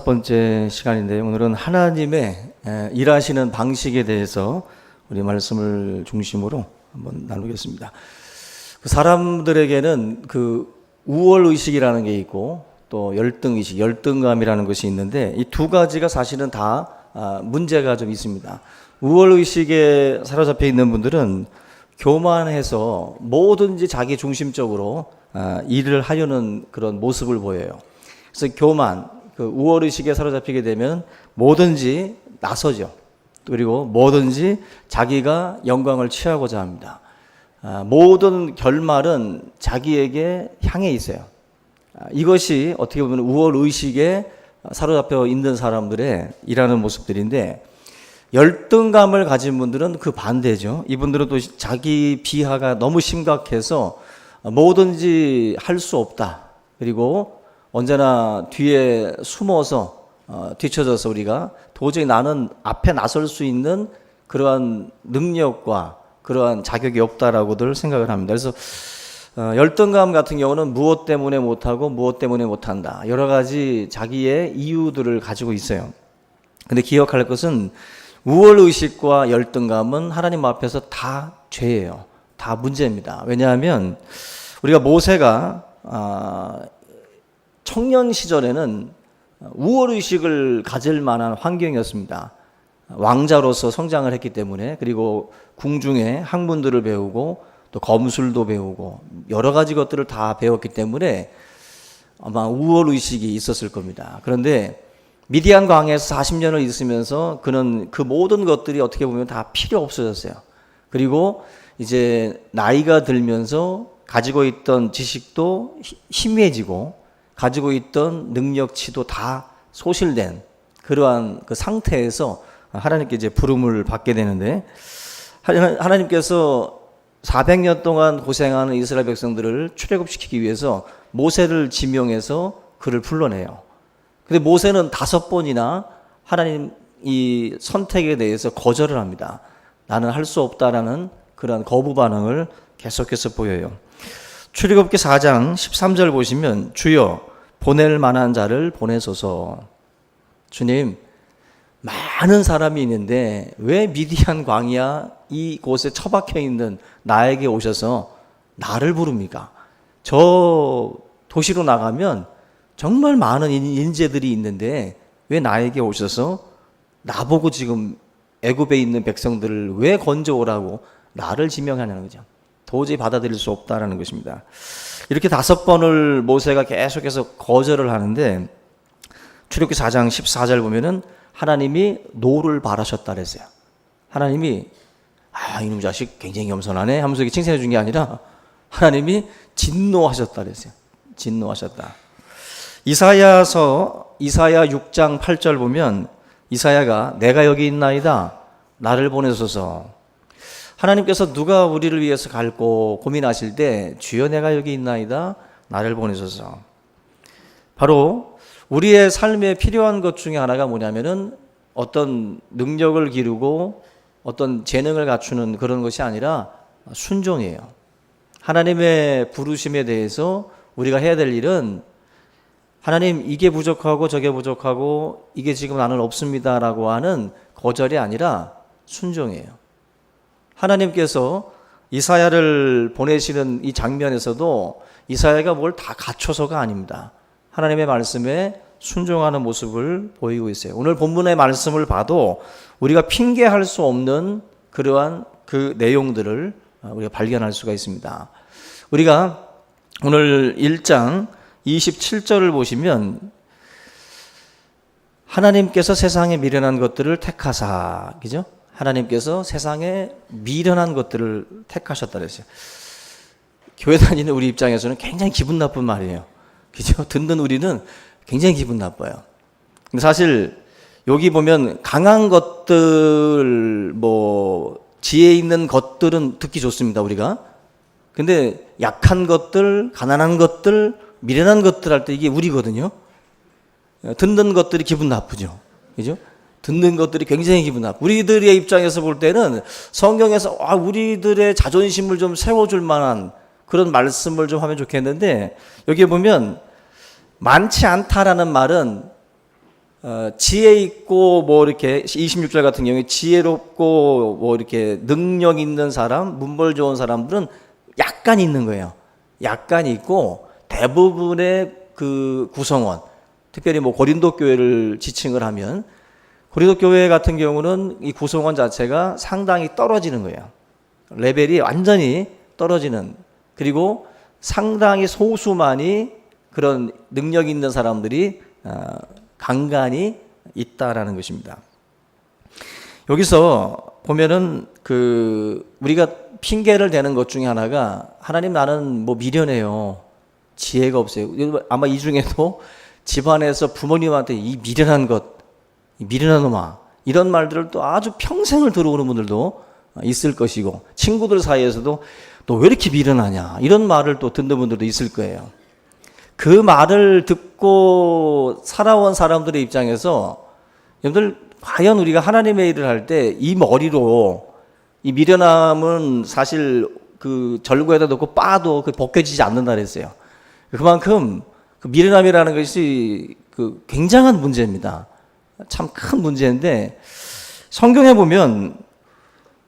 첫 번째 시간인데요. 오늘은 하나님의 일하시는 방식에 대해서 우리 말씀을 중심으로 한번 나누겠습니다. 사람들에게는 그 우월 의식이라는 게 있고 또 열등 의식, 열등감이라는 것이 있는데 이 두 가지가 사실은 다 문제가 좀 있습니다. 우월 의식에 사로잡혀 있는 분들은 교만해서 뭐든지 자기 중심적으로 일을 하려는 그런 모습을 보여요. 그래서 교만, 그 우월 의식에 사로잡히게 되면 뭐든지 나서죠. 그리고 뭐든지 자기가 영광을 취하고자 합니다. 모든 결말은 자기에게 향해 있어요. 이것이 어떻게 보면 우월 의식에 사로잡혀 있는 사람들의 일하는 모습들인데, 열등감을 가진 분들은 그 반대죠. 이분들은 또 자기 비하가 너무 심각해서 뭐든지 할 수 없다. 그리고 언제나 뒤에 숨어서 뒤쳐져서 우리가 도저히 나는 앞에 나설 수 있는 그러한 능력과 그러한 자격이 없다라고들 생각을 합니다. 그래서 열등감 같은 경우는 무엇 때문에 못하고 무엇 때문에 못한다. 여러 가지 자기의 이유들을 가지고 있어요. 근데 기억할 것은 우월의식과 열등감은 하나님 앞에서 다 죄예요. 다 문제입니다. 왜냐하면 우리가 모세가 청년 시절에는 우월의식을 가질 만한 환경이었습니다. 왕자로서 성장을 했기 때문에, 그리고 궁중에 학문들을 배우고 또 검술도 배우고 여러 가지 것들을 다 배웠기 때문에 아마 우월의식이 있었을 겁니다. 그런데 미디안 광야에서 40년을 있으면서 그는 그 모든 것들이 어떻게 보면 다 필요 없어졌어요. 그리고 이제 나이가 들면서 가지고 있던 지식도 희미해지고 가지고 있던 능력치도 다 소실된 그러한 그 상태에서 하나님께 이제 부름을 받게 되는데, 하나님께서 400년 동안 고생하는 이스라엘 백성들을 출애굽시키기 위해서 모세를 지명해서 그를 불러내요. 근데 모세는 5번이나 하나님 이 선택에 대해서 거절을 합니다. 나는 할 수 없다라는 그런 거부 반응을 계속해서 보여요. 출애굽기 4장 13절 보시면, 주여 보낼 만한 자를 보내소서. 주님, 많은 사람이 있는데 왜 미디안 광야 이곳에 처박혀 있는 나에게 오셔서 나를 부릅니까? 저 도시로 나가면 정말 많은 인재들이 있는데 왜 나에게 오셔서 나보고 지금 애굽에 있는 백성들을 왜 건져오라고 나를 지명하냐는 거죠. 도저히 받아들일 수 없다라는 것입니다. 이렇게 5번을 모세가 계속해서 거절을 하는데, 출애굽기 4장 14절 보면은 하나님이 노를 바라셨다 그랬어요. 하나님이 이놈 자식 굉장히 겸손하네 하면서 칭찬해 준 게 아니라 하나님이 진노하셨다 그랬어요. 진노하셨다. 이사야 6장 8절 보면 이사야가 내가 여기 있나이다 나를 보내소서. 하나님께서 누가 우리를 위해서 갈고 고민하실 때 주여 내가 여기 있나이다 나를 보내소서. 바로 우리의 삶에 필요한 것 중에 하나가 뭐냐면은 어떤 능력을 기르고 어떤 재능을 갖추는 그런 것이 아니라 순종이에요. 하나님의 부르심에 대해서 우리가 해야 될 일은, 하나님 이게 부족하고 저게 부족하고 이게 지금 나는 없습니다라고 하는 거절이 아니라 순종이에요. 하나님께서 이사야를 보내시는 이 장면에서도 이사야가 뭘 다 갖춰서가 아닙니다. 하나님의 말씀에 순종하는 모습을 보이고 있어요. 오늘 본문의 말씀을 봐도 우리가 핑계할 수 없는 그러한 그 내용들을 우리가 발견할 수가 있습니다. 우리가 오늘 1장 27절을 보시면, 하나님께서 세상에 미련한 것들을 택하사, 그죠? 하나님께서 세상에 미련한 것들을 택하셨다 그랬어요. 교회 다니는 우리 입장에서는 굉장히 기분 나쁜 말이에요. 그죠? 듣는 우리는 굉장히 기분 나빠요. 근데 사실 여기 보면 강한 것들, 지혜 있는 것들은 듣기 좋습니다, 우리가. 근데 약한 것들, 가난한 것들, 미련한 것들 할 때 이게 우리거든요. 듣는 것들이 기분 나쁘죠. 그죠? 듣는 것들이 굉장히 기분 나쁘고, 우리들의 입장에서 볼 때는 성경에서 우리들의 자존심을 좀 세워줄 만한 그런 말씀을 좀 하면 좋겠는데, 여기 보면 많지 않다라는 말은 지혜 있고 뭐 이렇게 26절 같은 경우에 지혜롭고 뭐 이렇게 능력 있는 사람, 문벌 좋은 사람들은 약간 있는 거예요. 약간 있고 대부분의 그 구성원, 특별히 뭐 고린도 교회를 지칭을 하면 고린도 교회 같은 경우는 이 구성원 자체가 상당히 떨어지는 거예요. 레벨이 완전히 떨어지는, 그리고 상당히 소수만이 그런 능력 있는 사람들이 간간히 있다라는 것입니다. 여기서 보면은 우리가 핑계를 대는 것 중에 하나가, 하나님 나는 뭐 미련해요, 지혜가 없어요. 아마 이 중에도 집안에서 부모님한테 이 미련한 것, 이 미련한 놈아, 이런 말들을 또 아주 평생을 들어오는 분들도 있을 것이고, 친구들 사이에서도 너 왜 이렇게 미련하냐, 이런 말을 또 듣는 분들도 있을 거예요. 그 말을 듣고 살아온 사람들의 입장에서 여러분들, 과연 우리가 하나님의 일을 할 때 이 머리로, 이 미련함은 사실 그 절구에다 놓고 빠도 벗겨지지 않는다 그랬어요. 그만큼 그 미련함이라는 것이 그 굉장한 문제입니다. 참 큰 문제인데, 성경에 보면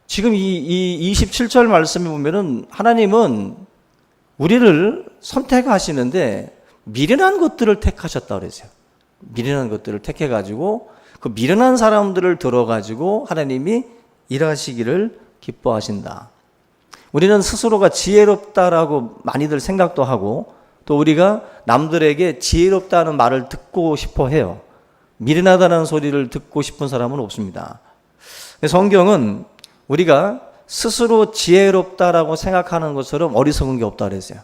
지금 이 27절 말씀에 보면은 하나님은 우리를 선택하시는데 미련한 것들을 택하셨다고 그랬어요. 미련한 것들을 택해가지고 그 미련한 사람들을 들어가지고 하나님이 일하시기를 기뻐하신다. 우리는 스스로가 지혜롭다라고 많이들 생각도 하고, 또 우리가 남들에게 지혜롭다는 말을 듣고 싶어 해요. 미련하다는 소리를 듣고 싶은 사람은 없습니다. 성경은 우리가 스스로 지혜롭다라고 생각하는 것처럼 어리석은 게 없다 그랬어요.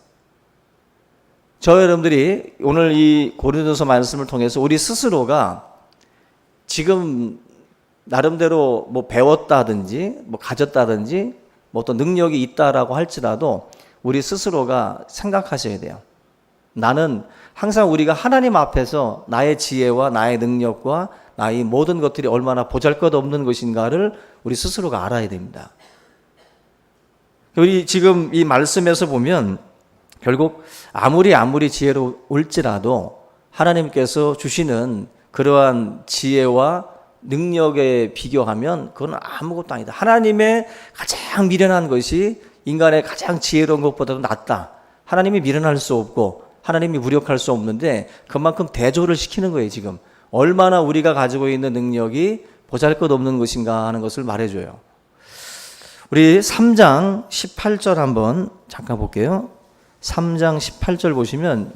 저 여러분들이 오늘 이 고린도서 말씀을 통해서 우리 스스로가 지금 나름대로 뭐 배웠다든지 뭐 가졌다든지 뭐 어떤 능력이 있다라고 할지라도 우리 스스로가 생각하셔야 돼요. 나는 항상 우리가 하나님 앞에서 나의 지혜와 나의 능력과 나의 모든 것들이 얼마나 보잘것없는 것인가를 우리 스스로가 알아야 됩니다. 우리 지금 이 말씀에서 보면 결국 아무리 지혜로울지라도 하나님께서 주시는 그러한 지혜와 능력에 비교하면 그건 아무것도 아니다. 하나님의 가장 미련한 것이 인간의 가장 지혜로운 것보다도 낫다. 하나님이 미련할 수 없고 하나님이 무력할 수 없는데 그만큼 대조를 시키는 거예요. 지금 얼마나 우리가 가지고 있는 능력이 보잘것없는 것인가 하는 것을 말해줘요. 우리 3장 18절 한번 잠깐 볼게요. 3장 18절 보시면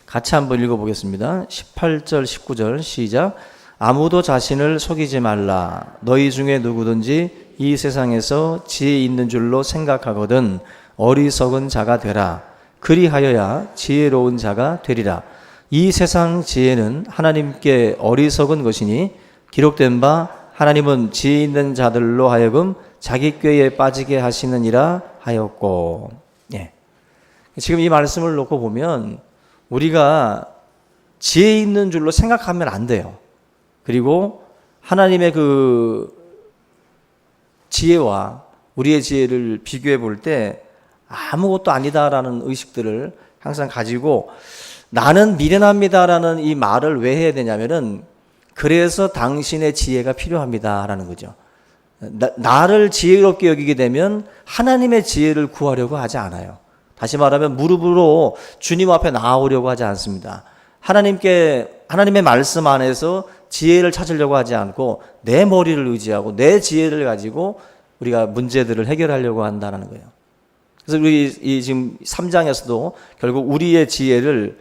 같이 한번 읽어보겠습니다. 18절 19절 시작. 아무도 자신을 속이지 말라. 너희 중에 누구든지 이 세상에서 지혜 있는 줄로 생각하거든 어리석은 자가 되라. 그리하여야 지혜로운 자가 되리라. 이 세상 지혜는 하나님께 어리석은 것이니 기록된 바 하나님은 지혜 있는 자들로 하여금 자기 꾀에 빠지게 하시느니라 하였고. 예. 지금 이 말씀을 놓고 보면 우리가 지혜 있는 줄로 생각하면 안 돼요. 그리고 하나님의 그 지혜와 우리의 지혜를 비교해 볼 때 아무것도 아니다라는 의식들을 항상 가지고 나는 미련합니다라는 이 말을 왜 해야 되냐면은 그래서 당신의 지혜가 필요합니다라는 거죠. 나를 지혜롭게 여기게 되면 하나님의 지혜를 구하려고 하지 않아요. 다시 말하면 무릎으로 주님 앞에 나아오려고 하지 않습니다. 하나님의 말씀 안에서 지혜를 찾으려고 하지 않고 내 머리를 의지하고 내 지혜를 가지고 우리가 문제들을 해결하려고 한다는 거예요. 그래서 우리 지금 3장에서도 결국 우리의 지혜를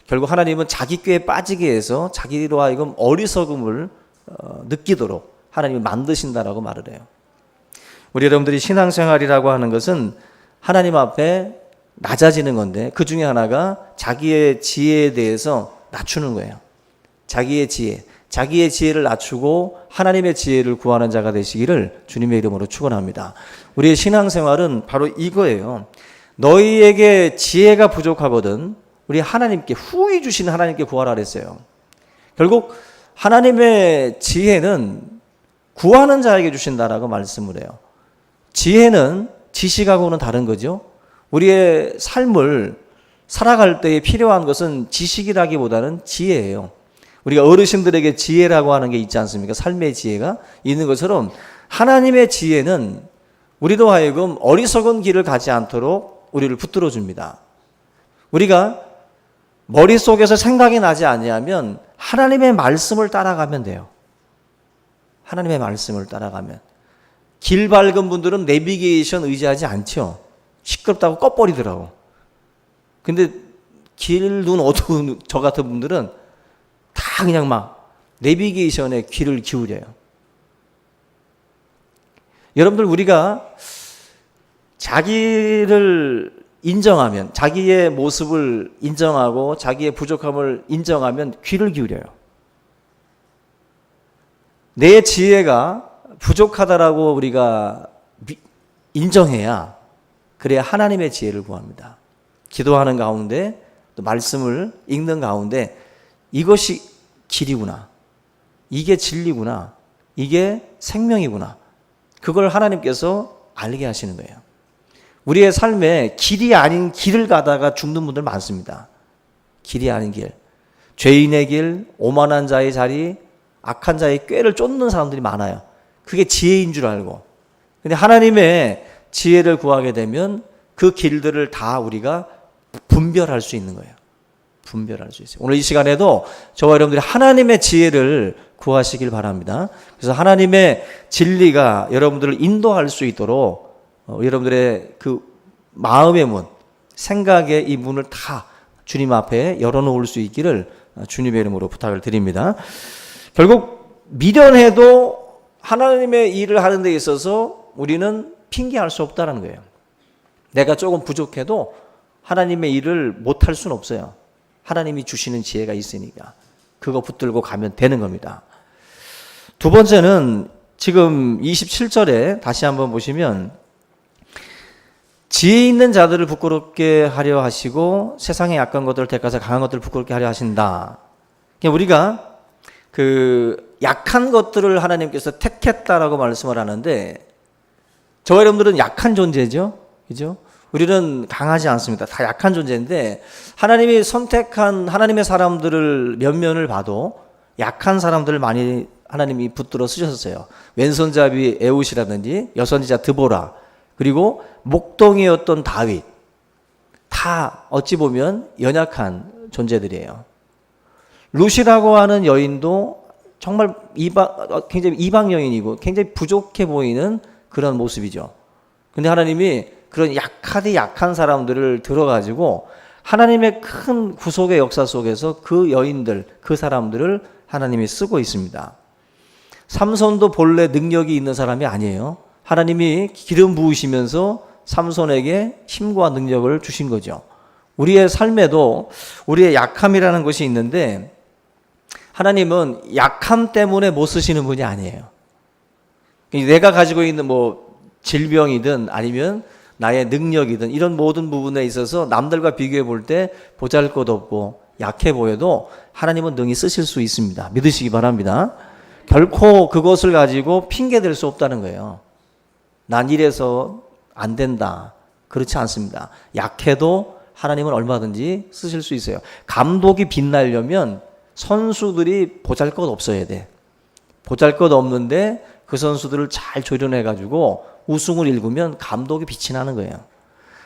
결국 하나님은 자기 꾀에 빠지게 해서 자기로 하여금 어리석음을 느끼도록 하나님이 만드신다라고 말을 해요. 우리 여러분들이 신앙생활이라고 하는 것은 하나님 앞에 낮아지는 건데 그 중에 하나가 자기의 지혜에 대해서 낮추는 거예요. 자기의 지혜를 낮추고 하나님의 지혜를 구하는 자가 되시기를 주님의 이름으로 축원합니다. 우리의 신앙생활은 바로 이거예요. 너희에게 지혜가 부족하거든 우리 하나님께 후히 주신 하나님께 구하라 그랬어요. 결국 하나님의 지혜는 구하는 자에게 주신다라고 말씀을 해요. 지혜는 지식하고는 다른 거죠. 우리의 삶을 살아갈 때에 필요한 것은 지식이라기보다는 지혜예요. 우리가 어르신들에게 지혜라고 하는 게 있지 않습니까? 삶의 지혜가 있는 것처럼 하나님의 지혜는 우리로 하여금 어리석은 길을 가지 않도록 우리를 붙들어 줍니다. 우리가 머릿속에서 생각이 나지 아니하면 하나님의 말씀을 따라가면 돼요. 하나님의 말씀을 따라가면. 길 밝은 분들은 내비게이션 의지하지 않죠. 시끄럽다고 꺼버리더라고. 근데 길 눈 어두운 저 같은 분들은 다 그냥 막 내비게이션에 귀를 기울여요. 여러분들, 우리가 자기를 인정하면, 자기의 모습을 인정하고 자기의 부족함을 인정하면 귀를 기울여요. 내 지혜가 부족하다라고 우리가 인정해야, 그래야 하나님의 지혜를 구합니다. 기도하는 가운데 또 말씀을 읽는 가운데 이것이 길이구나, 이게 진리구나, 이게 생명이구나, 그걸 하나님께서 알게 하시는 거예요. 우리의 삶에 길이 아닌 길을 가다가 죽는 분들 많습니다. 길이 아닌 길, 죄인의 길, 오만한 자의 자리, 악한 자의 꾀를 쫓는 사람들이 많아요. 그게 지혜인 줄 알고. 근데 하나님의 지혜를 구하게 되면 그 길들을 다 우리가 분별할 수 있는 거예요. 분별할 수 있어요. 오늘 이 시간에도 저와 여러분들이 하나님의 지혜를 구하시길 바랍니다. 그래서 하나님의 진리가 여러분들을 인도할 수 있도록 여러분들의 그 마음의 문, 생각의 이 문을 다 주님 앞에 열어놓을 수 있기를 주님의 이름으로 부탁을 드립니다. 결국 미련해도 하나님의 일을 하는 데 있어서 우리는 핑계할 수 없다는 거예요. 내가 조금 부족해도 하나님의 일을 못할 수는 없어요. 하나님이 주시는 지혜가 있으니까 그거 붙들고 가면 되는 겁니다. 두 번째는 지금 27절에 다시 한번 보시면, 지혜 있는 자들을 부끄럽게 하려 하시고 세상의 약한 것들을 택하사 강한 것들을 부끄럽게 하려 하신다. 우리가 그 약한 것들을 하나님께서 택했다라고 말씀을 하는데, 저와 여러분들은 약한 존재죠, 그죠? 우리는 강하지 않습니다. 다 약한 존재인데 하나님이 선택한 하나님의 사람들을 면면을 봐도 약한 사람들을 많이 하나님이 붙들어 쓰셨어요. 왼손잡이 에훗이라든지 여선지자 드보라, 그리고 목동이었던 다윗, 다 어찌 보면 연약한 존재들이에요. 룻이라고 하는 여인도 정말 굉장히 이방 여인이고 굉장히 부족해 보이는 그런 모습이죠. 근데 하나님이 그런 약한 사람들을 들어가지고 하나님의 큰 구속의 역사 속에서 그 여인들, 그 사람들을 하나님이 쓰고 있습니다. 삼손도 본래 능력이 있는 사람이 아니에요. 하나님이 기름 부으시면서 삼손에게 힘과 능력을 주신 거죠. 우리의 삶에도 우리의 약함이라는 것이 있는데 하나님은 약함 때문에 못 쓰시는 분이 아니에요. 내가 가지고 있는 뭐 질병이든 아니면 나의 능력이든 이런 모든 부분에 있어서 남들과 비교해 볼 때 보잘것없고 약해 보여도 하나님은 능히 쓰실 수 있습니다. 믿으시기 바랍니다. 결코 그것을 가지고 핑계댈 수 없다는 거예요. 난 이래서 안 된다, 그렇지 않습니다. 약해도 하나님은 얼마든지 쓰실 수 있어요. 감독이 빛나려면 선수들이 보잘것 없어야 돼. 보잘것 없는데 그 선수들을 잘 조련해 가지고 우승을 일구면 감독이 빛이 나는 거예요.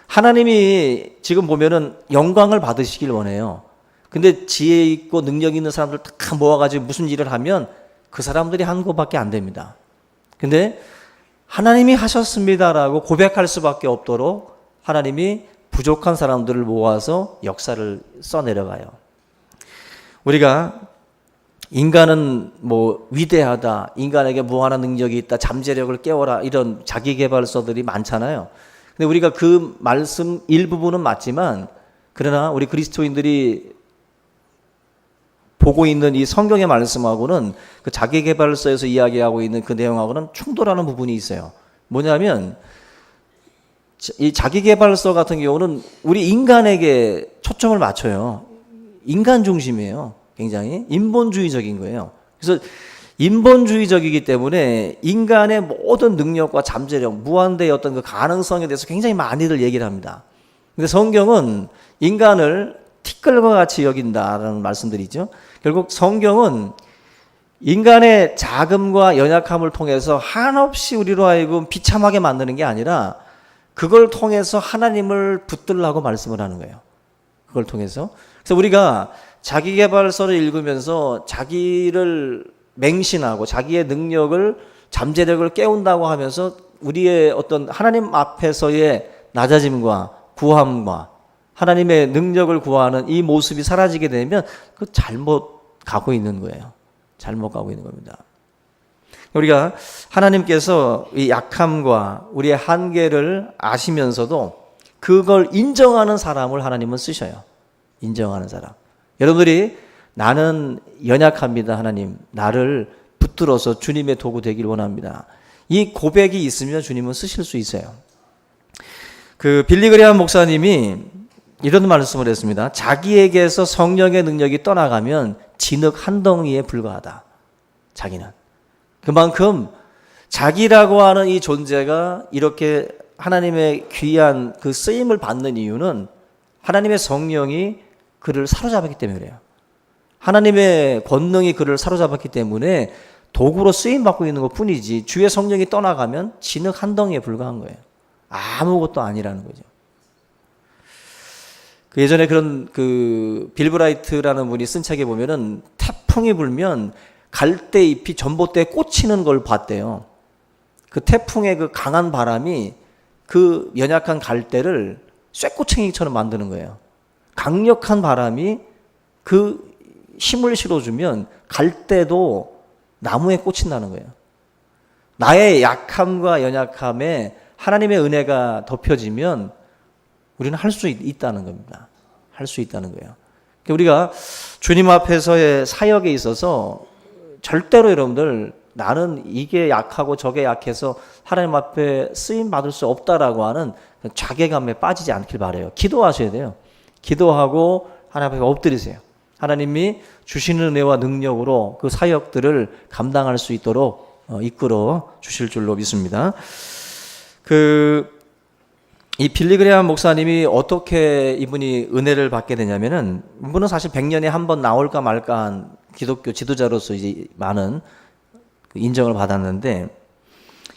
하나님이 지금 보면은 영광을 받으시길 원해요. 근데 지혜 있고 능력 있는 사람들 다 모아가지고 무슨 일을 하면 그 사람들이 한 것밖에 안 됩니다. 근데 하나님이 하셨습니다라고 고백할 수밖에 없도록 하나님이 부족한 사람들을 모아서 역사를 써내려가요. 우리가 인간은 뭐 위대하다, 인간에게 무한한 능력이 있다, 잠재력을 깨워라, 이런 자기개발서들이 많잖아요. 근데 우리가 그 말씀 일부분은 맞지만, 그러나 우리 그리스도인들이 보고 있는 이 성경의 말씀하고는 그 자기개발서에서 이야기하고 있는 그 내용하고는 충돌하는 부분이 있어요. 뭐냐면 이 자기개발서 같은 경우는 우리 인간에게 초점을 맞춰요. 인간 중심이에요. 굉장히 인본주의적인 거예요. 그래서 인본주의적이기 때문에 인간의 모든 능력과 잠재력, 무한대의 어떤 그 가능성에 대해서 굉장히 많이들 얘기를 합니다. 근데 성경은 인간을 티끌과 같이 여긴다라는 말씀들이죠. 결국 성경은 인간의 자금과 연약함을 통해서 한없이 우리로 하여금 비참하게 만드는 게 아니라 그걸 통해서 하나님을 붙들라고 말씀을 하는 거예요. 그걸 통해서. 그래서 우리가 자기계발서를 읽으면서 자기를 맹신하고 자기의 능력을, 잠재력을 깨운다고 하면서 우리의 어떤 하나님 앞에서의 낮아짐과 구함과 하나님의 능력을 구하는 이 모습이 사라지게 되면 그 잘못 가고 있는 거예요. 잘못 가고 있는 겁니다. 우리가 하나님께서 이 약함과 우리의 한계를 아시면서도 그걸 인정하는 사람을 하나님은 쓰셔요. 인정하는 사람. 여러분들이 나는 연약합니다. 하나님, 나를 붙들어서 주님의 도구 되길 원합니다. 이 고백이 있으면 주님은 쓰실 수 있어요. 그 빌리 그레이엄 목사님이 이런 말씀을 했습니다. 자기에게서 성령의 능력이 떠나가면 진흙 한 덩이에 불과하다. 자기는. 그만큼 자기라고 하는 이 존재가 이렇게 하나님의 귀한 그 쓰임을 받는 이유는 하나님의 성령이 그를 사로잡았기 때문에 그래요. 하나님의 권능이 그를 사로잡았기 때문에 도구로 쓰임받고 있는 것 뿐이지 주의 성령이 떠나가면 진흙 한 덩이에 불과한 거예요. 아무것도 아니라는 거죠. 그 예전에 그런 그 빌브라이트라는 분이 쓴 책에 보면은 태풍이 불면 갈대잎이 전봇대에 꽂히는 걸 봤대요. 그 태풍의 그 강한 바람이 그 연약한 갈대를 쇠꼬챙이처럼 만드는 거예요. 강력한 바람이 그 힘을 실어주면 갈대도 나무에 꽂힌다는 거예요. 나의 약함과 연약함에 하나님의 은혜가 덮여지면 우리는 할 수 있다는 겁니다. 할 수 있다는 거예요. 우리가 주님 앞에서의 사역에 있어서 절대로 여러분들 나는 이게 약하고 저게 약해서 하나님 앞에 쓰임 받을 수 없다라고 하는 자괴감에 빠지지 않길 바라요. 기도하셔야 돼요. 기도하고 하나님 앞에 엎드리세요. 하나님이 주시는 은혜와 능력으로 그 사역들을 감당할 수 있도록 이끌어 주실 줄로 믿습니다. 이 빌리 그레이엄 목사님이 어떻게 이분이 은혜를 받게 되냐면은, 이분은 사실 100년에 한 번 나올까 말까 한 기독교 지도자로서 이제 많은 인정을 받았는데,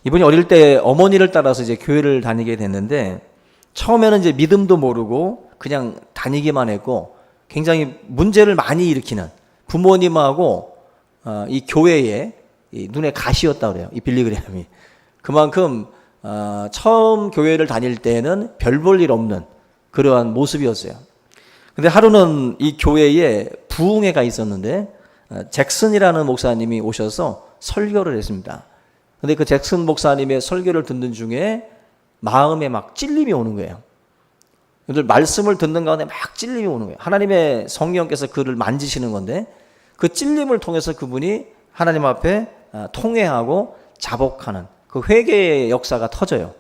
이분이 어릴 때 어머니를 따라서 이제 교회를 다니게 됐는데, 처음에는 이제 믿음도 모르고 그냥 다니기만 했고, 굉장히 문제를 많이 일으키는 부모님하고 이 교회의 이 눈에 가시였다고 그래요. 이 빌리 그레이엄이. 그만큼 처음 교회를 다닐 때는 별 볼 일 없는 그러한 모습이었어요. 근데 하루는 이 교회에 부흥회가 있었는데 잭슨이라는 목사님이 오셔서 설교를 했습니다. 근데 그 잭슨 목사님의 설교를 듣는 중에 마음에 막 찔림이 오는 거예요. 여러분들 말씀을 듣는 가운데 막 찔림이 오는 거예요. 하나님의 성령께서 그를 만지시는 건데 그 찔림을 통해서 그분이 하나님 앞에 통회하고 자복하는 그 회개의 역사가 터져요.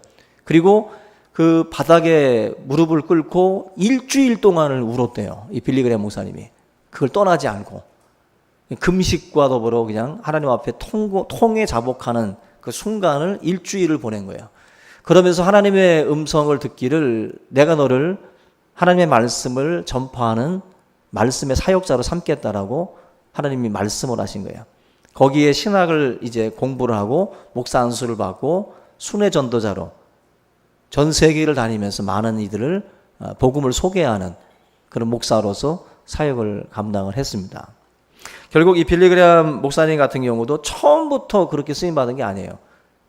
그리고 그 바닥에 무릎을 꿇고 일주일 동안을 울었대요. 이 빌리 그레이엄 목사님이. 그걸 떠나지 않고 금식과 더불어 그냥 하나님 앞에 통회 자복하는 그 순간을 일주일을 보낸 거예요. 그러면서 하나님의 음성을 듣기를 내가 너를 하나님의 말씀을 전파하는 말씀의 사역자로 삼겠다라고 하나님이 말씀을 하신 거예요. 거기에 신학을 이제 공부를 하고 목사 안수를 받고 순회 전도자로 전 세계를 다니면서 많은 이들을 복음을 소개하는 그런 목사로서 사역을 감당을 했습니다. 결국 이 빌리 그레이엄 목사님 같은 경우도 처음부터 그렇게 쓰임 받은 게 아니에요.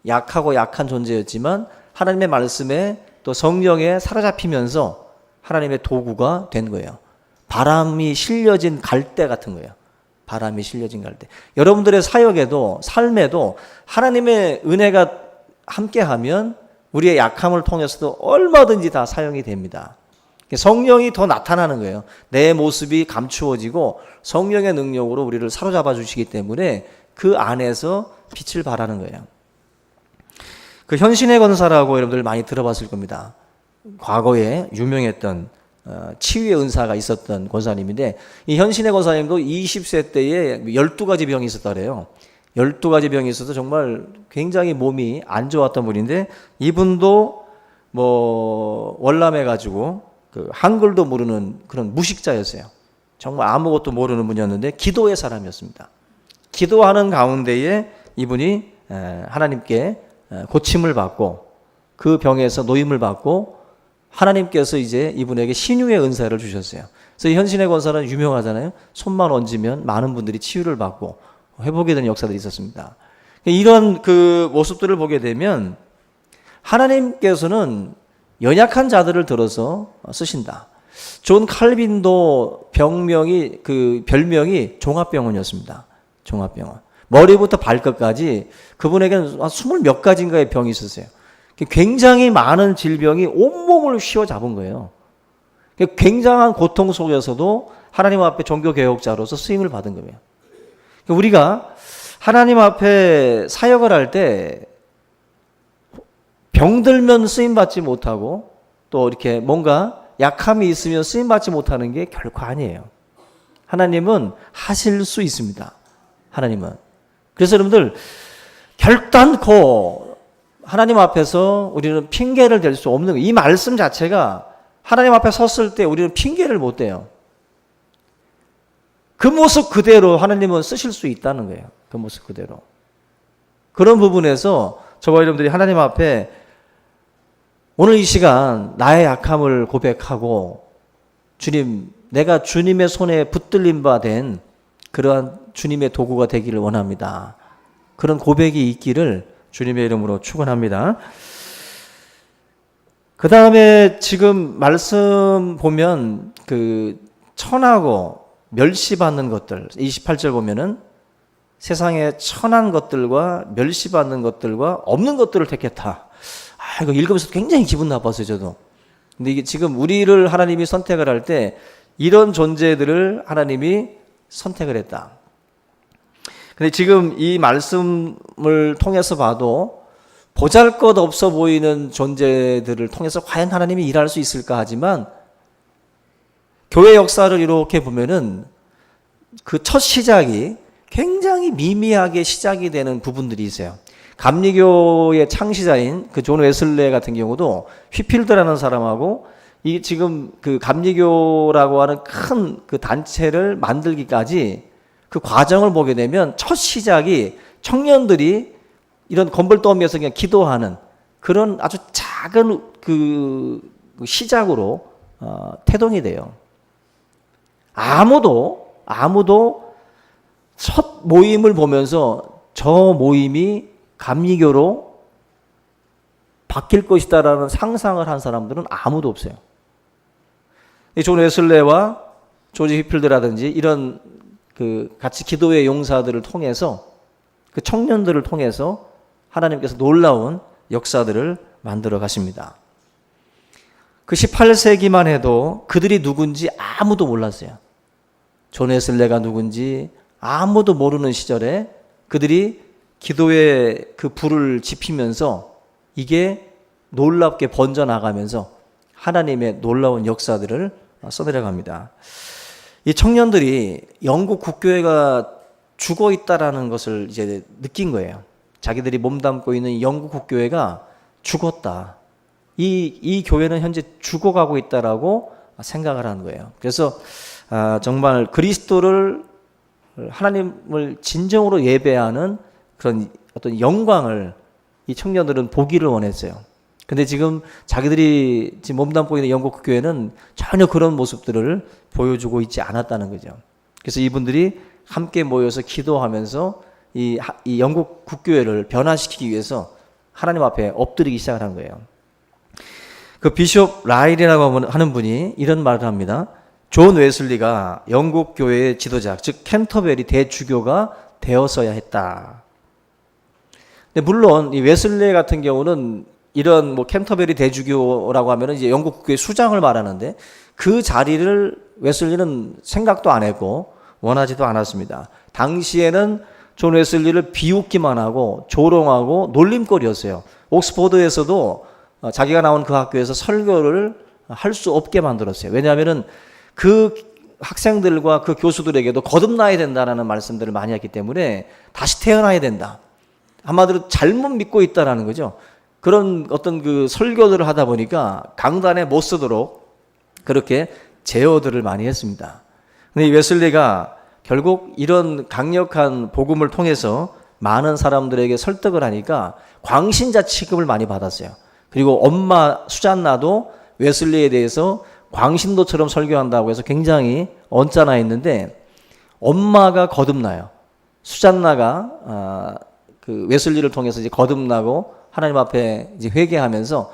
약하고 약한 존재였지만 하나님의 말씀에 또 성령에 사로잡히면서 하나님의 도구가 된 거예요. 바람이 실려진 갈대 같은 거예요. 바람이 실려진 갈대. 여러분들의 사역에도 삶에도 하나님의 은혜가 함께하면 우리의 약함을 통해서도 얼마든지 다 사용이 됩니다. 성령이 더 나타나는 거예요. 내 모습이 감추어지고 성령의 능력으로 우리를 사로잡아 주시기 때문에 그 안에서 빛을 발하는 거예요. 그 현신의 권사라고 여러분들 많이 들어봤을 겁니다. 과거에 유명했던 치유의 은사가 있었던 권사님인데, 이 현신의 권사님도 20세 때에 12가지 병이 있었다 그래요. 12가지 병이 있어서 정말 굉장히 몸이 안 좋았던 분인데, 이분도 뭐 월남해 가지고 그 한글도 모르는 그런 무식자였어요. 정말 아무것도 모르는 분이었는데 기도의 사람이었습니다. 기도하는 가운데에 이분이 하나님께 고침을 받고 그 병에서 노임을 받고 하나님께서 이제 이분에게 신유의 은사를 주셨어요. 그래서 현신의 권사는 유명하잖아요. 손만 얹으면 많은 분들이 치유를 받고 회복이 되는 역사들이 있었습니다. 이런 그 모습들을 보게 되면 하나님께서는 연약한 자들을 들어서 쓰신다. 존 칼빈도 별명이 종합병원이었습니다. 종합병원. 머리부터 발끝까지 그분에게는 한 20몇 가지인가의 병이 있었어요. 굉장히 많은 질병이 온몸을 휘어잡은 거예요. 굉장한 고통 속에서도 하나님 앞에 종교개혁자로서 쓰임을 받은 거예요. 우리가 하나님 앞에 사역을 할 때 병들면 쓰임받지 못하고 또 이렇게 뭔가 약함이 있으면 쓰임받지 못하는 게 결코 아니에요. 하나님은 하실 수 있습니다. 하나님은. 그래서 여러분들 결단코 하나님 앞에서 우리는 핑계를 댈 수 없는 거예요. 이 말씀 자체가 하나님 앞에 섰을 때 우리는 핑계를 못 대요. 그 모습 그대로 하나님은 쓰실 수 있다는 거예요. 그 모습 그대로. 그런 부분에서 저와 여러분들이 하나님 앞에 오늘 이 시간 나의 약함을 고백하고 주님, 내가 주님의 손에 붙들린 바 된 그러한 주님의 도구가 되기를 원합니다. 그런 고백이 있기를 주님의 이름으로 축원합니다. 그 다음에 지금 말씀 보면 그 천하고 멸시받는 것들 28절 보면은 세상에 천한 것들과 멸시받는 것들과 없는 것들을 택했다. 이거 읽으면서 굉장히 기분 나빴어요, 저도. 근데 이게 지금 우리를 하나님이 선택을 할 때 이런 존재들을 하나님이 선택을 했다. 근데 지금 이 말씀을 통해서 봐도 보잘것없어 보이는 존재들을 통해서 과연 하나님이 일할 수 있을까 하지만 교회 역사를 이렇게 보면은 그 첫 시작이 굉장히 미미하게 시작이 되는 부분들이 있어요. 감리교의 창시자인 그 존 웨슬레 같은 경우도 휘필드라는 사람하고 이 지금 그 감리교라고 하는 큰 그 단체를 만들기까지 그 과정을 보게 되면 첫 시작이 청년들이 이런 건벌더미에서 그냥 기도하는 그런 아주 작은 그 시작으로 태동이 돼요. 아무도 첫 모임을 보면서 저 모임이 감리교로 바뀔 것이다라는 상상을 한 사람들은 아무도 없어요. 존 웨슬레와 조지 휘필드라든지 이런 그 같이 기도의 용사들을 통해서 그 청년들을 통해서 하나님께서 놀라운 역사들을 만들어 가십니다. 그 18세기만 해도 그들이 누군지 아무도 몰랐어요. 존 웨슬레가 누군지 아무도 모르는 시절에 그들이 기도의 그 불을 지피면서 이게 놀랍게 번져나가면서 하나님의 놀라운 역사들을 써내려갑니다. 이 청년들이 영국 국교회가 죽어 있다라는 것을 이제 느낀 거예요. 자기들이 몸담고 있는 영국 국교회가 죽었다. 이 교회는 현재 죽어가고 있다라고 생각을 하는 거예요. 그래서 정말 그리스도를 하나님을 진정으로 예배하는 그런 어떤 영광을 이 청년들은 보기를 원했어요. 근데 지금 자기들이 지금 몸담고 있는 영국 교회는 전혀 그런 모습들을 보여주고 있지 않았다는 거죠. 그래서 이분들이 함께 모여서 기도하면서 이 영국 국교회를 변화시키기 위해서 하나님 앞에 엎드리기 시작을 한 거예요. 그 비숍 라일이라고 하는 분이 이런 말을 합니다. 존 웨슬리가 영국 교회의 지도자, 즉 캔터베리 대주교가 되었어야 했다. 근데 물론 이 웨슬리 같은 경우는 이런 뭐 캔터베리 대주교라고 하면은 이제 영국 국교의 수장을 말하는데 그 자리를 웨슬리는 생각도 안 했고 원하지도 않았습니다. 당시에는 존 웨슬리를 비웃기만 하고 조롱하고 놀림거리였어요. 옥스포드에서도 자기가 나온 그 학교에서 설교를 할 수 없게 만들었어요. 왜냐하면은 그 학생들과 그 교수들에게도 거듭나야 된다라는 말씀들을 많이 했기 때문에 다시 태어나야 된다. 한마디로 잘못 믿고 있다라는 거죠. 그런 어떤 그 설교들을 하다 보니까 강단에 못 서도록 그렇게 제어들을 많이 했습니다. 근데 이 웨슬리가 결국 이런 강력한 복음을 통해서 많은 사람들에게 설득을 하니까 광신자 취급을 많이 받았어요. 그리고 엄마 수잔나도 웨슬리에 대해서 광신도처럼 설교한다고 해서 굉장히 언짢아했는데 엄마가 거듭나요. 수잔나가 그 웨슬리를 통해서 이제 거듭나고 하나님 앞에 이제 회개하면서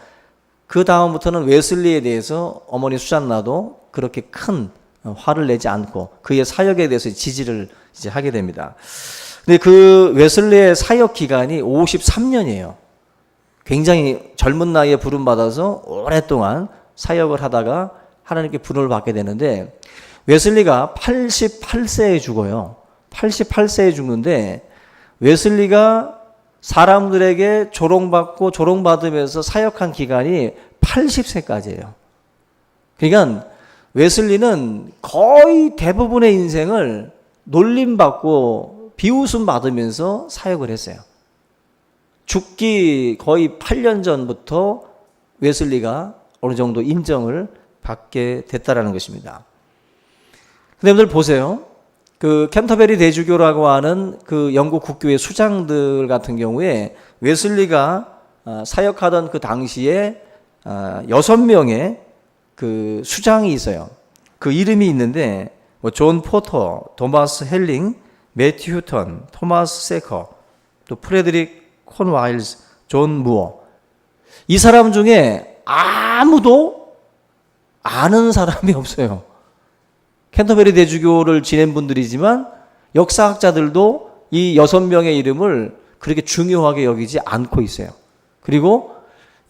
그 다음부터는 웨슬리에 대해서 어머니 수잔나도 그렇게 큰 화를 내지 않고 그의 사역에 대해서 지지를 이제 하게 됩니다. 근데 그 웨슬리의 사역 기간이 53년이에요. 굉장히 젊은 나이에 부름 받아서 오랫동안 사역을 하다가 하나님께 부름을 받게 되는데 웨슬리가 88세에 죽어요. 88세에 죽는데 웨슬리가 사람들에게 조롱받으면서 사역한 기간이 80세까지예요. 그러니까 웨슬리는 거의 대부분의 인생을 놀림받고 비웃음 받으면서 사역을 했어요. 죽기 거의 8년 전부터 웨슬리가 어느 정도 인정을 받게 됐다라는 것입니다. 근데 여러분들 보세요. 그 캔터베리 대주교라고 하는 그 영국 국교의 수장들 같은 경우에 웨슬리가 사역하던 그 당시에 6명의 그 수장이 있어요. 그 이름이 있는데 뭐 존 포터, 토마스 헬링, 매튜 휴턴, 토마스 세커, 또 프레드릭 콘와일즈, 존 무어. 이 사람 중에 아무도 아는 사람이 없어요. 캔터베리 대주교를 지낸 분들이지만 역사학자들도 이 6명의 이름을 그렇게 중요하게 여기지 않고 있어요. 그리고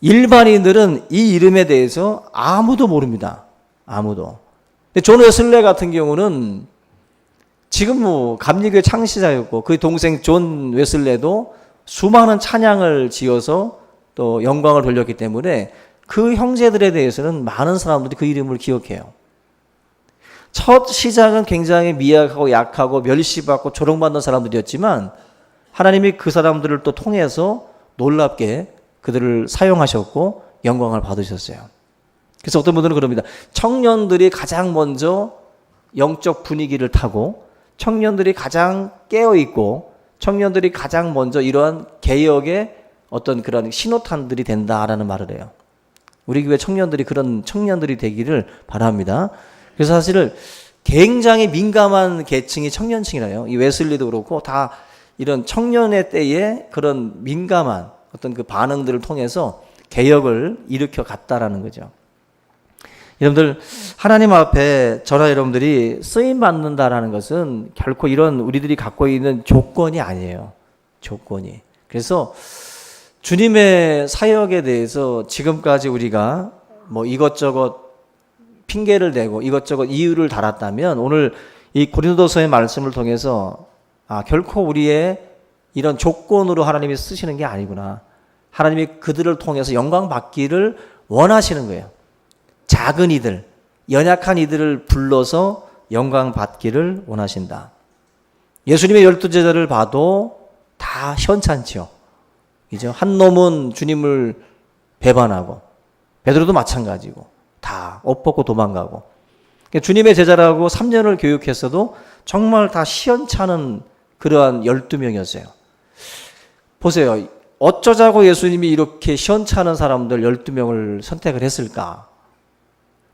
일반인들은 이 이름에 대해서 아무도 모릅니다. 아무도. 근데 존 웨슬레 같은 경우는 지금 뭐 감리교회 창시자였고 그 동생 존 웨슬레도 수많은 찬양을 지어서 또 영광을 돌렸기 때문에 그 형제들에 대해서는 많은 사람들이 그 이름을 기억해요. 첫 시작은 굉장히 미약하고 약하고 멸시받고 조롱받는 사람들이었지만 하나님이 그 사람들을 또 통해서 놀랍게 그들을 사용하셨고 영광을 받으셨어요. 그래서 어떤 분들은 그럽니다. 청년들이 가장 먼저 영적 분위기를 타고 청년들이 가장 깨어있고 청년들이 가장 먼저 이러한 개혁의 어떤 그런 신호탄들이 된다라는 말을 해요. 우리 교회 청년들이 그런 청년들이 되기를 바랍니다. 그래서 사실 굉장히 민감한 계층이 청년층이라요. 이 웨슬리도 그렇고 다 이런 청년의 때에 그런 민감한 어떤 그 반응들을 통해서 개혁을 일으켜 갔다라는 거죠. 여러분들 하나님 앞에 저나 여러분들이 쓰임 받는다라는 것은 결코 이런 우리들이 갖고 있는 조건이 아니에요. 조건이. 그래서 주님의 사역에 대해서 지금까지 우리가 뭐 이것저것 핑계를 대고 이것저것 이유를 달았다면 오늘 이 고린도서의 말씀을 통해서 결코 우리의 이런 조건으로 하나님이 쓰시는 게 아니구나. 하나님이 그들을 통해서 영광 받기를 원하시는 거예요. 작은 이들, 연약한 이들을 불러서 영광 받기를 원하신다. 예수님의 12제자를 봐도 다 현찮죠. 그죠? 한 놈은 주님을 배반하고 베드로도 마찬가지고 다 옷 벗고 도망가고 주님의 제자라고 3년을 교육했어도 정말 다 시원찮은 그러한 12명이었어요. 보세요. 어쩌자고 예수님이 이렇게 시원찮은 사람들 12명을 선택을 했을까?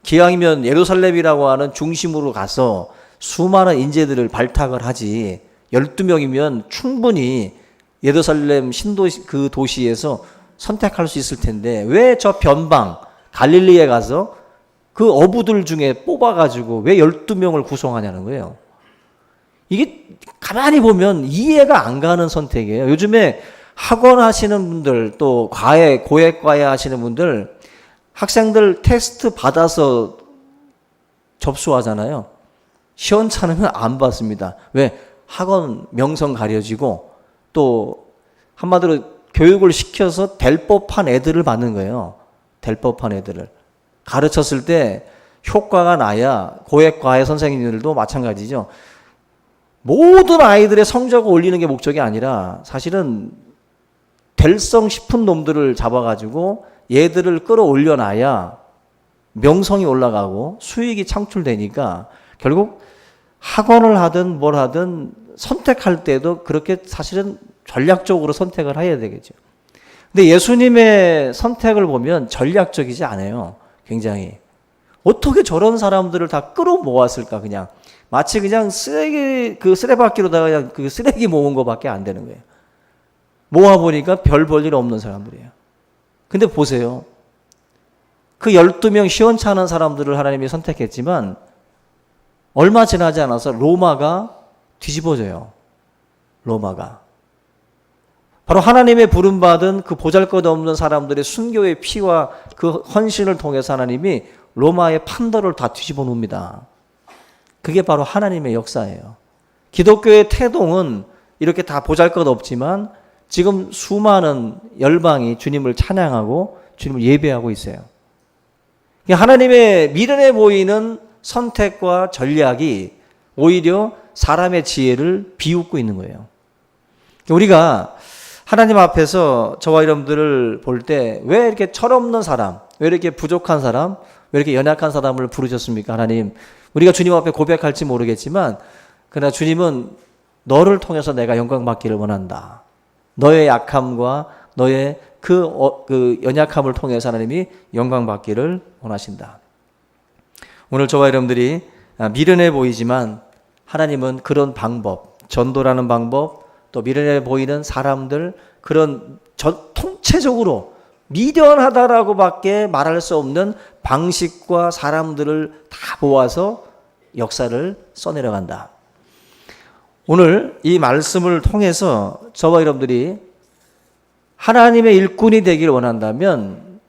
기왕이면 예루살렘이라고 하는 중심으로 가서 수많은 인재들을 발탁을 하지 12명이면 충분히 예루살렘 신도시 그 도시에서 선택할 수 있을 텐데 왜 저 변방 갈릴리에 가서 그 어부들 중에 뽑아가지고 왜 12명을 구성하냐는 거예요. 이게 가만히 보면 이해가 안 가는 선택이에요. 요즘에 학원 하시는 분들 또 고액과외 하시는 분들 학생들 테스트 받아서 접수하잖아요. 시원찮으면 안 받습니다. 왜? 학원 명성 가려지고 또 한마디로 교육을 시켜서 될 법한 애들을 받는 거예요. 될 법한 애들을. 가르쳤을 때 효과가 나야 고액과외 선생님들도 마찬가지죠. 모든 아이들의 성적을 올리는 게 목적이 아니라 사실은 될성 싶은 놈들을 잡아가지고 얘들을 끌어올려놔야 명성이 올라가고 수익이 창출되니까 결국 학원을 하든 뭘 하든 선택할 때도 그렇게 사실은 전략적으로 선택을 해야 되겠죠. 근데 예수님의 선택을 보면 전략적이지 않아요. 굉장히. 어떻게 저런 사람들을 다 끌어모았을까, 그냥. 마치 그냥 쓰레받기로다가 그냥 그 쓰레기 모은 것밖에 안 되는 거예요. 모아보니까 별 볼 일 없는 사람들이에요. 근데 보세요. 그 12명 시원찮은 사람들을 하나님이 선택했지만 얼마 지나지 않아서 로마가 뒤집어져요. 로마가. 바로 하나님의 부름받은 그 보잘것없는 사람들의 순교의 피와 그 헌신을 통해서 하나님이 로마의 판도를 다 뒤집어 놓습니다. 그게 바로 하나님의 역사예요. 기독교의 태동은 이렇게 다 보잘것없지만 지금 수많은 열방이 주님을 찬양하고 주님을 예배하고 있어요. 하나님의 미련해 보이는 선택과 전략이 오히려 사람의 지혜를 비웃고 있는 거예요. 우리가 하나님 앞에서 저와 여러분들을 볼 때 왜 이렇게 철없는 사람, 왜 이렇게 부족한 사람, 왜 이렇게 연약한 사람을 부르셨습니까? 하나님, 우리가 주님 앞에 고백할지 모르겠지만 그러나 주님은 너를 통해서 내가 영광 받기를 원한다. 너의 약함과 너의 그 연약함을 통해서 하나님이 영광 받기를 원하신다. 오늘 저와 여러분들이 미련해 보이지만 하나님은 그런 방법, 전도라는 방법, 또 미련해 보이는 사람들, 그런 통체적으로 미련하다라고밖에 말할 수 없는 방식과 사람들을 다 모아서 역사를 써내려간다. 오늘 이 말씀을 통해서 저와 여러분들이 하나님의 일꾼이 되길 원한다면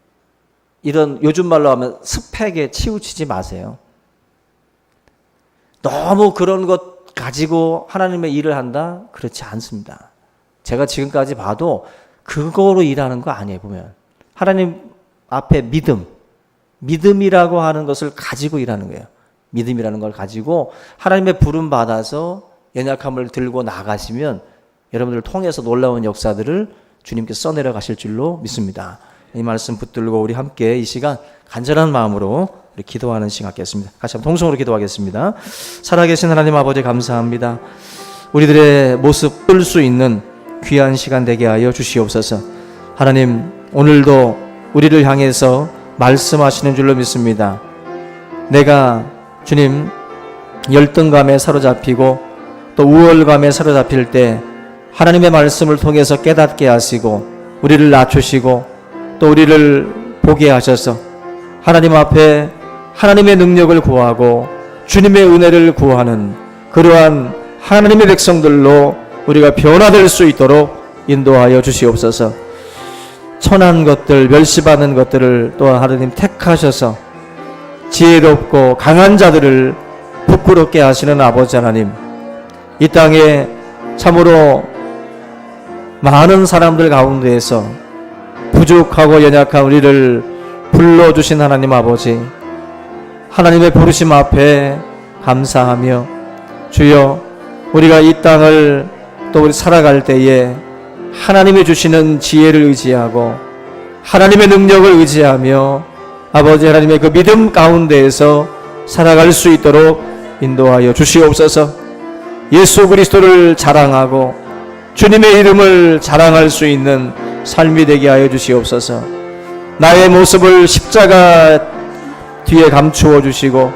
이런 요즘 말로 하면 스펙에 치우치지 마세요. 너무 그런 것 가지고 하나님의 일을 한다? 그렇지 않습니다. 제가 지금까지 봐도 그거로 일하는 거 아니에요. 보면 하나님 앞에 믿음이라고 하는 것을 가지고 일하는 거예요. 믿음이라는 걸 가지고 하나님의 부름 받아서 연약함을 들고 나가시면 여러분들을 통해서 놀라운 역사들을 주님께서 써내려 가실 줄로 믿습니다. 이 말씀 붙들고 우리 함께 이 시간 간절한 마음으로 우리 기도하는 시간 갖겠습니다. 같이 한번 통성으로 기도하겠습니다. 살아계신 하나님 아버지 감사합니다. 우리들의 모습 볼 수 있는 귀한 시간 되게 하여 주시옵소서. 하나님, 오늘도 우리를 향해서 말씀하시는 줄로 믿습니다. 내가 주님 열등감에 사로잡히고 또 우월감에 사로잡힐 때 하나님의 말씀을 통해서 깨닫게 하시고 우리를 낮추시고 또 우리를 보게 하셔서 하나님 앞에 하나님의 능력을 구하고 주님의 은혜를 구하는 그러한 하나님의 백성들로 우리가 변화될 수 있도록 인도하여 주시옵소서. 천한 것들, 멸시받는 것들을 또 하나님 택하셔서 지혜롭고 강한 자들을 부끄럽게 하시는 아버지 하나님, 이 땅에 참으로 많은 사람들 가운데에서 부족하고 연약한 우리를 불러주신 하나님 아버지, 하나님의 부르심 앞에 감사하며 주여, 우리가 이 땅을 또 우리 살아갈 때에 하나님이 주시는 지혜를 의지하고 하나님의 능력을 의지하며 아버지 하나님의 그 믿음 가운데에서 살아갈 수 있도록 인도하여 주시옵소서. 예수 그리스도를 자랑하고 주님의 이름을 자랑할 수 있는 삶이 되게 하여 주시옵소서. 나의 모습을 십자가 뒤에 감추어 주시고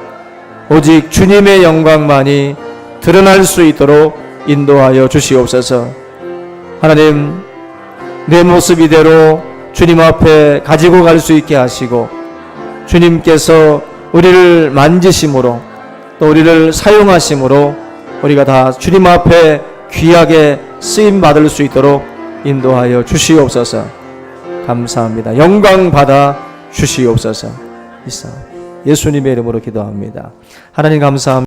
오직 주님의 영광만이 드러날 수 있도록 인도하여 주시옵소서. 하나님, 내 모습 이대로 주님 앞에 가지고 갈 수 있게 하시고 주님께서 우리를 만지심으로 또 우리를 사용하심으로 우리가 다 주님 앞에 귀하게 쓰임 받을 수 있도록 인도하여 주시옵소서. 감사합니다. 영광 받아 주시옵소서. 예수님의 이름으로 기도합니다. 하나님 감사합니다.